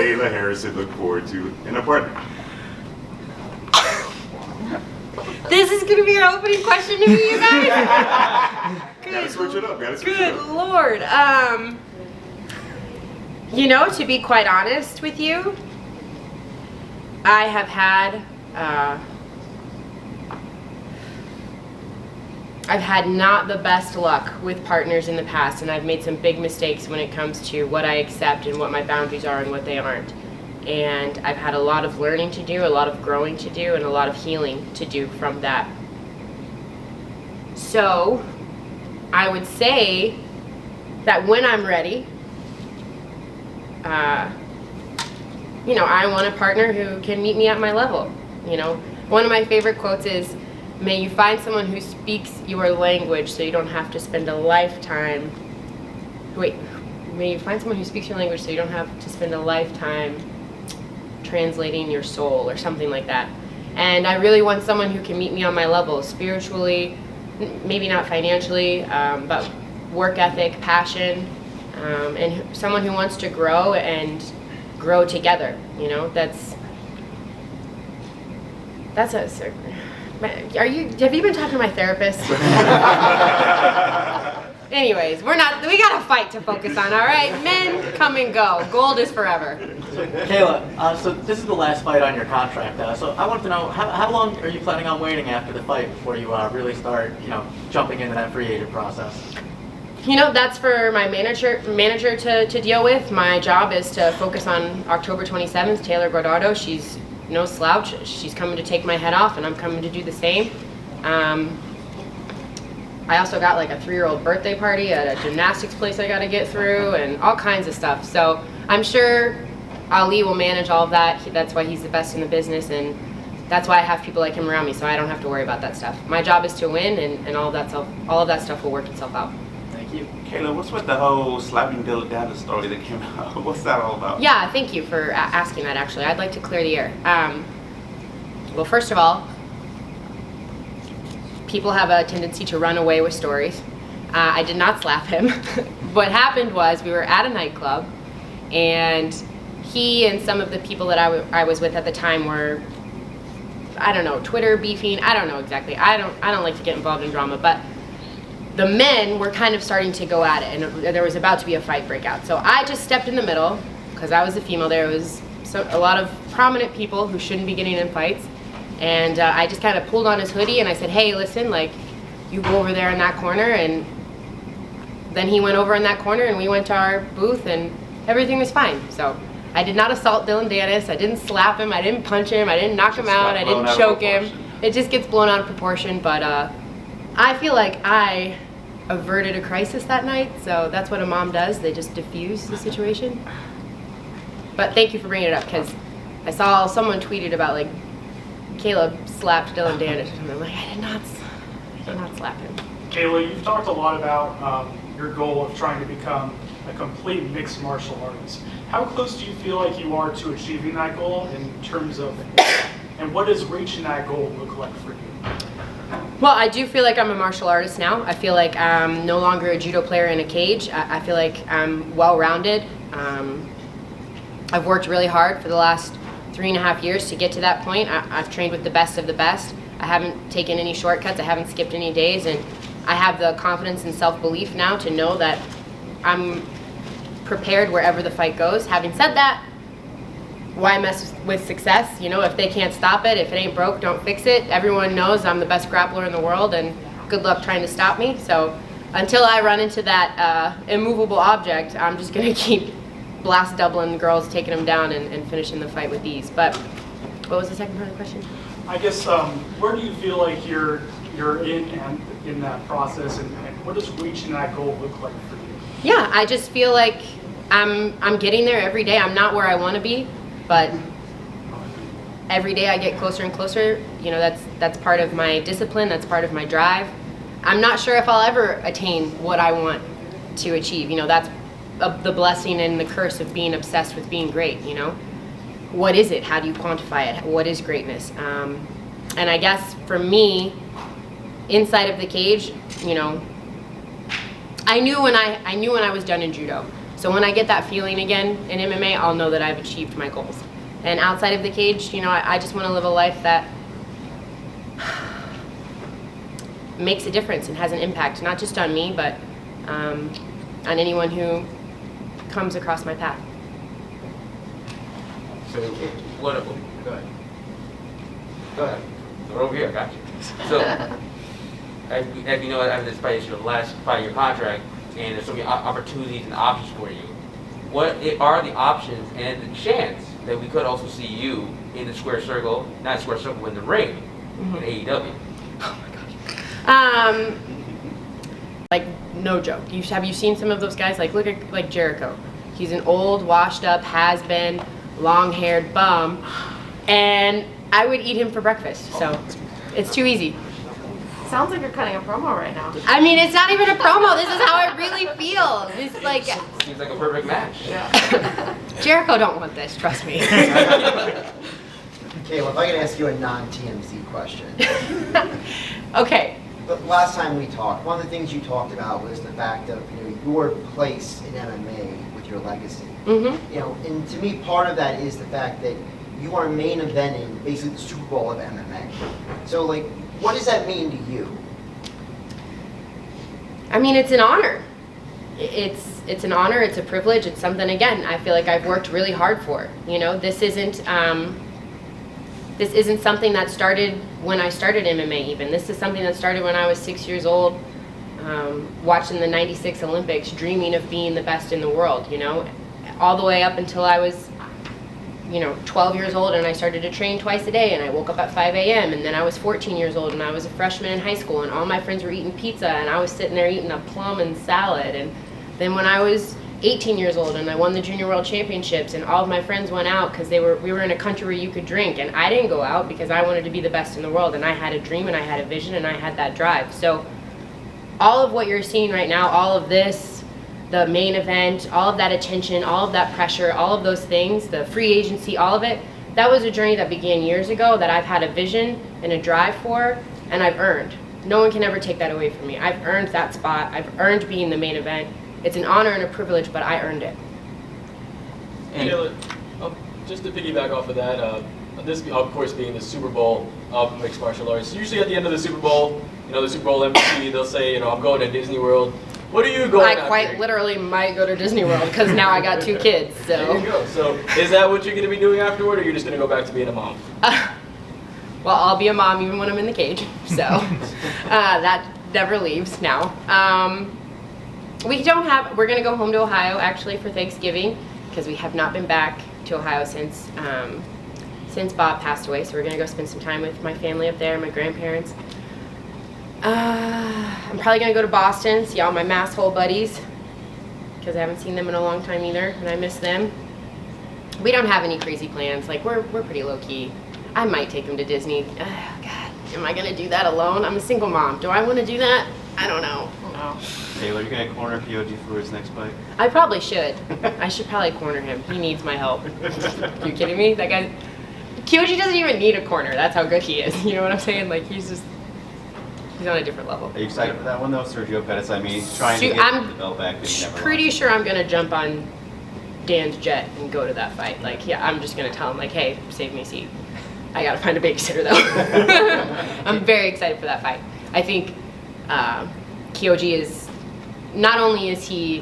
Kayla Harrison look forward to in a partner? This is going to be your opening question to me, you guys? Gotta switch it up. Good Lord. You know, to be quite honest with you, I have had I've had not the best luck with partners in the past, and I've made some big mistakes when it comes to what I accept and what my boundaries are and what they aren't. And I've had a lot of learning to do, a lot of growing to do, and a lot of healing to do from that. So I would say that when I'm ready, you know, I want a partner who can meet me at my level. You know, one of my favorite quotes is, "May you find someone who speaks your language so you don't have to spend a lifetime." Wait, may you find someone who speaks your language so you don't have to spend a lifetime translating your soul, or something like that. And I really want someone who can meet me on my level, spiritually, maybe not financially, but work ethic, passion, and someone who wants to grow and grow together. You know, that's a. Have you been talking to my therapist? Anyways, we got a fight to focus on, all right? Men come and go. Gold is forever. So, Kayla, so this is the last fight on your contract. So I want to know, how long are you planning on waiting after the fight before you really start, you know, jumping into that free agent process? You know, that's for my manager to deal with. My job is to focus on October 27th, Taylor Goddardo. She's no slouch. She's coming to take my head off, and I'm coming to do the same. I also got like a 3-year-old birthday party at a gymnastics place I got to get through, and all kinds of stuff. So I'm sure Ali will manage all of that. That's why he's the best in the business, and that's why I have people like him around me, so I don't have to worry about that stuff. My job is to win, and all of that stuff will work itself out. Thank you. Kayla, what's with the whole slapping Dylan Dana story that came out? What's that all about? Yeah, thank you for asking that, actually. I'd like to clear the air. Well, first of all, people have a tendency to run away with stories. I did not slap him. What happened was, we were at a nightclub, and he and some of the people that I was with at the time were, I don't know, Twitter beefing. I don't know exactly. I don't like to get involved in drama, but the men were kind of starting to go at it, and there was about to be a fight breakout. So I just stepped in the middle, because I was a female. There was a lot of prominent people who shouldn't be getting in fights, and I just kind of pulled on his hoodie, and I said, "Hey, listen, like, you go over there in that corner." And then he went over in that corner, and we went to our booth, and everything was fine. So I did not assault Dylan Danis. I didn't slap him. I didn't punch him. I didn't knock him out. I didn't choke him. It just gets blown out of proportion. But I feel like I averted a crisis that night. So that's what a mom does. They just diffuse the situation. But thank you for bringing it up, because I saw someone tweeted about, like, Caleb slapped Dylan Danis, and I'm like, I did not slap him. Kayla, you've talked a lot about your goal of trying to become a complete mixed martial artist. How close do you feel like you are to achieving that goal in terms of, and what does reaching that goal look like for you? Well, I do feel like I'm a martial artist now. I feel like I'm no longer a judo player in a cage. I feel like I'm well-rounded. I've worked really hard for the last 3.5 years to get to that point. I've trained with the best of the best. I haven't taken any shortcuts. I haven't skipped any days, and I have the confidence and self-belief now to know that I'm prepared wherever the fight goes. Having said that, why mess with success? You know, if they can't stop it, if it ain't broke, don't fix it. Everyone knows I'm the best grappler in the world, and good luck trying to stop me. So until I run into that immovable object, I'm just gonna keep blast doubling girls, taking them down, and finishing the fight with ease. But what was the second part of the question? I guess, where do you feel like you're in that process, and what does reaching that goal look like for you? Yeah, I just feel like I'm getting there every day. I'm not where I want to be, but every day I get closer and closer. You know, that's part of my discipline. That's part of my drive. I'm not sure if I'll ever attain what I want to achieve. You know, that's the blessing and the curse of being obsessed with being great. You know, what is it? How do you quantify it? What is greatness? And I guess for me, inside of the cage, you know, I knew when I was done in judo. So when I get that feeling again in MMA, I'll know that I've achieved my goals. And outside of the cage, you know, I just want to live a life that makes a difference and has an impact, not just on me, but on anyone who comes across my path. So what? Go ahead. Go ahead. So we're over here. I got you. So as you know, after this fight, it's your last fight of your contract, and there's so many opportunities and options for you. What are the options and the chance that we could also see you in the square circle, not square circle, in the ring in AEW? Oh my gosh. Like, no joke. Have you seen some of those guys? Like, look at like Jericho. He's an old, washed up, has-been, long-haired bum, and I would eat him for breakfast. So it's too easy. Sounds like you're cutting a promo right now. I mean, it's not even a promo. This is how it really feels. It's like Seems like a perfect match. Yeah. Jericho don't want this. Trust me. Kayla, if I could ask you a non-TMZ question. Okay. But last time we talked, one of the things you talked about was the fact of, you know, your place in MMA with your legacy. Mm-hmm. You know, and to me, part of that is the fact that you are main eventing basically the Super Bowl of MMA. So, like, what does that mean to you? I mean, it's an honor. It's an honor. It's a privilege. It's something, again, I feel like I've worked really hard for. You know, this isn't something that started when I started MMA even. This is something that started when I was 6 years old, watching the '96 Olympics, dreaming of being the best in the world, you know, all the way up until I was, you know, 12 years old, and I started to train twice a day, and I woke up at 5 a.m. and then I was 14 years old and I was a freshman in high school, and all my friends were eating pizza and I was sitting there eating a plum and salad. And then when I was 18 years old and I won the Junior World Championships, and all of my friends went out because we were in a country where you could drink, and I didn't go out because I wanted to be the best in the world, and I had a dream and I had a vision and I had that drive. So all of what you're seeing right now, all of this, the main event, all of that attention, all of that pressure, all of those things, the free agency, all of it, that was a journey that began years ago that I've had a vision and a drive for, and I've earned. No one can ever take that away from me. I've earned that spot. I've earned being the main event. It's an honor and a privilege, but I earned it. And just to piggyback off of that, this of course being the Super Bowl of mixed martial arts. Usually at the end of the Super Bowl, you know, the Super Bowl MC, they'll say, you know, I'm going to Disney World. What are you going I after? quite literally might go to Disney World because now I got 2 kids. So. There you go. So is that what you're going to be doing afterward, or you're just going to go back to being a mom? Well, I'll be a mom even when I'm in the cage. So that never leaves now. We're going to go home to Ohio actually for Thanksgiving because we have not been back to Ohio since Bob passed away. So we're going to go spend some time with my family up there, my grandparents. I'm probably going to go to Boston, see all my mass hole buddies because I haven't seen them in a long time either, and I miss them. We don't have any crazy plans. Like, we're pretty low-key. I might take them to Disney. Oh, God, am I going to do that alone? I'm a single mom. Do I want to do that? I don't know. No. Taylor, are you going to corner POG for his next fight? I probably should. I should probably corner him. He needs my help. Are you kidding me? That guy, Kyoji doesn't even need a corner. That's how good he is. You know what I'm saying? Like, he's on a different level. Are you excited for that one though, Sergio Pettis? I mean, he's trying to get the belt back, but he never Pretty lost. sure I'm gonna jump on Dan's jet and go to that fight. Like, yeah, I'm just gonna tell him like, hey, save me a seat. I gotta find a babysitter though. I'm very excited for that fight. I think Kyoji is, not only is he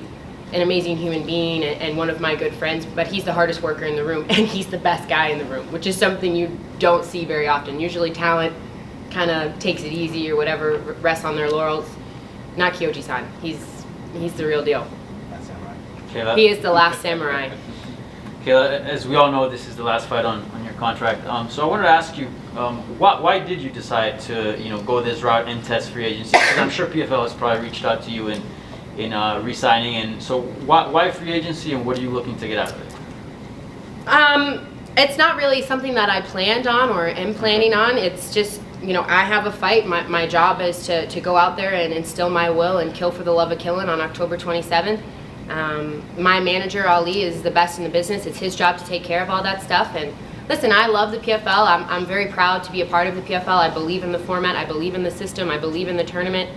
an amazing human being and one of my good friends, but he's the hardest worker in the room, and he's the best guy in the room, which is something you don't see very often. Usually talent kind of takes it easy or whatever, rests on their laurels. Not Kyoji-san. He's the real deal. That's samurai. Kayla, He is the last samurai. Kayla, as we all know, this is the last fight on your contract. So I wanted to ask you, why did you decide to go this route and test free agency? Because I'm sure PFL has probably reached out to you in re-signing, and so why free agency, and what are you looking to get out of it? It's not really something that I planned on or am planning on. It's just, I have a fight. My job is to go out there and instill my will and kill for the love of killing on October 27th. My manager, Ali, is the best in the business. It's his job to take care of all that stuff. And listen, I love the PFL. I'm very proud to be a part of the PFL. I believe in the format. I believe in the system. I believe in the tournament.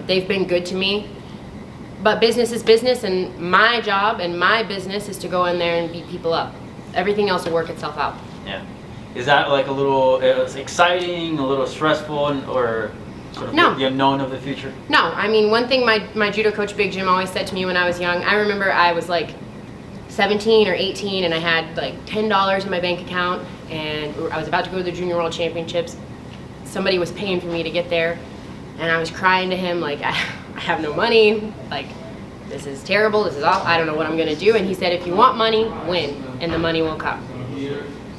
They've been good to me. But business is business, and my job and my business is to go in there and beat people up. Everything else will work itself out. Yeah. Is that like a little exciting, a little stressful, or sort of No. the unknown of the future? No, I mean, one thing my judo coach, Big Jim, always said to me when I was young, I remember I was like 17 or 18 and I had like $10 in my bank account and I was about to go to the Junior World Championships. Somebody was paying for me to get there and I was crying to him like, I have no money, like this is terrible, this is awful, I don't know what I'm gonna do. And he said, if you want money, win, and the money will come.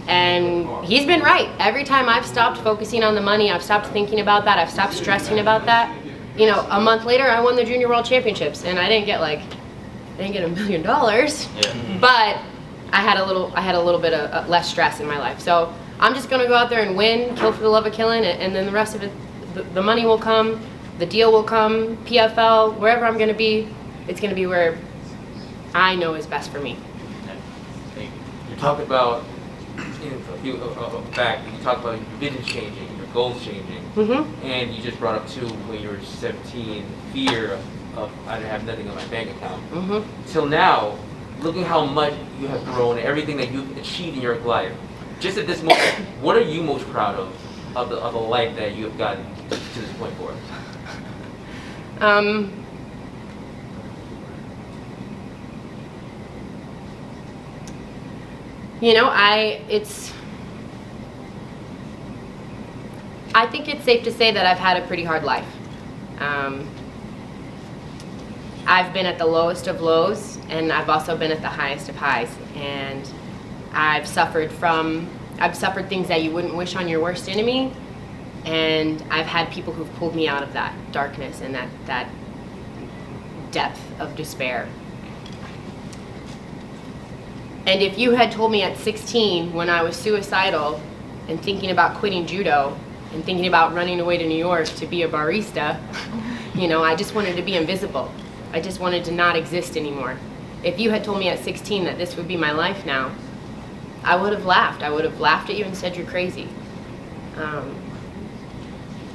And he's been right. Every time I've stopped focusing on the money, I've stopped thinking about that, I've stopped stressing about that. You know, a month later, I won the Junior World Championships, and I didn't get $1 million, Yeah. but I had a little bit of less stress in my life. So I'm just gonna go out there and win, kill for the love of killing, and then the rest of it, the money will come, the deal will come, PFL, wherever I'm gonna be, it's gonna be where I know is best for me. You talked about, you talked about your vision changing, your goals changing, Mm-hmm. and you just brought up too when you were 17, fear of I have nothing in my bank account. Mm-hmm. Till now, looking how much you have grown, everything that you've achieved in your life. Just at this moment, what are you most proud of the life that you have gotten to this point for? You know, I think it's safe to say that I've had a pretty hard life. I've been at the lowest of lows, and I've also been at the highest of highs. And I've suffered things that you wouldn't wish on your worst enemy, and I've had people who've pulled me out of that darkness and that depth of despair. And if you had told me at 16, when I was suicidal and thinking about quitting judo and thinking about running away to New York to be a barista, you know, I just wanted to be invisible. I just wanted to not exist anymore. If you had told me at 16 that this would be my life now, I would have laughed. I would have laughed at you and said you're crazy.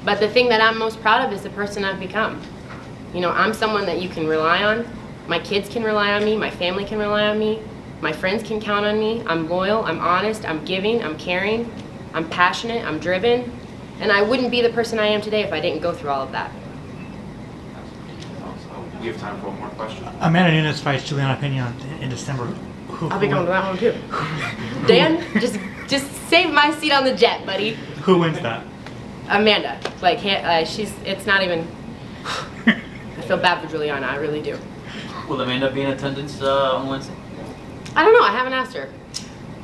But the thing that I'm most proud of is the person I've become. You know, I'm someone that you can rely on. My kids can rely on me. My family can rely on me. My friends can count on me. I'm loyal, I'm honest, I'm giving, I'm caring, I'm passionate, I'm driven. And I wouldn't be the person I am today if I didn't go through all of that. We have time for one more question. Amanda Nunes fights Juliana Pena in December. I'll be going to that one too. Dan, just save my seat on the jet, buddy. Who wins that? Amanda, like it's not even. I feel bad for Juliana, I really do. Will Amanda be in attendance on Wednesday? I don't know, I haven't asked her.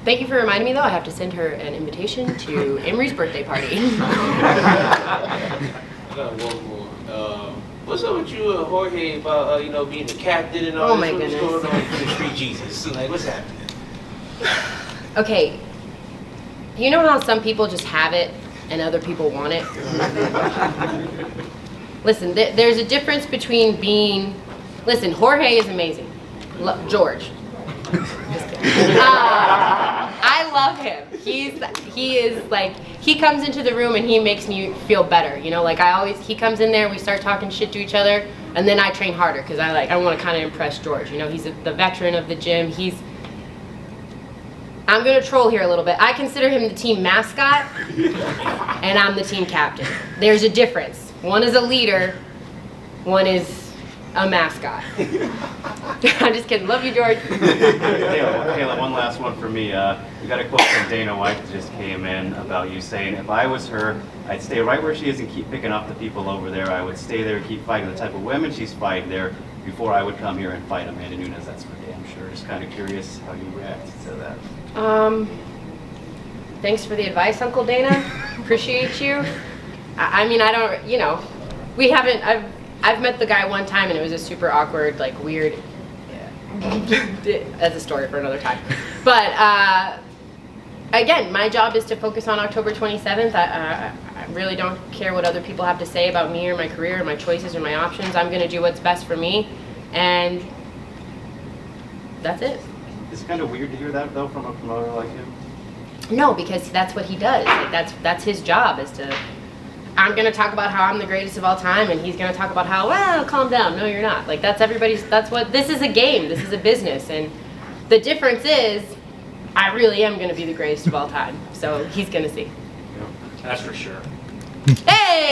Thank you for reminding me though, I have to send her an invitation to Emery's birthday party. I got one more. What's up with you and Jorge about you know, being the captain and all Oh this? my What's goodness. going on for the Street Jesus? Like, what's happening? Okay, you know how some people just have it and other people want it? Listen, there's a difference between being, listen, Jorge is amazing. George. I love him. He is like, he comes into the room and he makes me feel better. You know, like he comes in there, we start talking shit to each other, and then I train harder because I want to kind of impress George. You know, he's the veteran of the gym. I'm gonna troll here a little bit. I consider him the team mascot, and I'm the team captain. There's a difference. One is a leader, one is a mascot. I'm just kidding. Love you, George. Kayla, one last one for me. We got a quote from Dana White that just came in about you saying, if I was her, I'd stay right where she is and keep picking up the people over there. I would stay there and keep fighting the type of women she's fighting there before I would come here and fight Amanda Nunes. That's for damn sure. Just kind of curious how you react to that. Thanks for the advice, Uncle Dana. Appreciate you. I mean, I don't, you know, we haven't, I've met the guy one time and it was a super awkward, like weird, that's a story for another time. But again, my job is to focus on October 27th. I really don't care what other people have to say about me or my career or my choices or my options. I'm gonna do what's best for me, and that's it. It's kind of weird to hear that though from a promoter like him. No, because that's what he does. Like that's his job is to. I'm gonna talk about how I'm the greatest of all time, and he's gonna talk about how, well, calm down. No, you're not. Like, that's what, this is a game. This is a business. And the difference is, I really am gonna be the greatest of all time. So he's gonna see. That's for sure. Hey!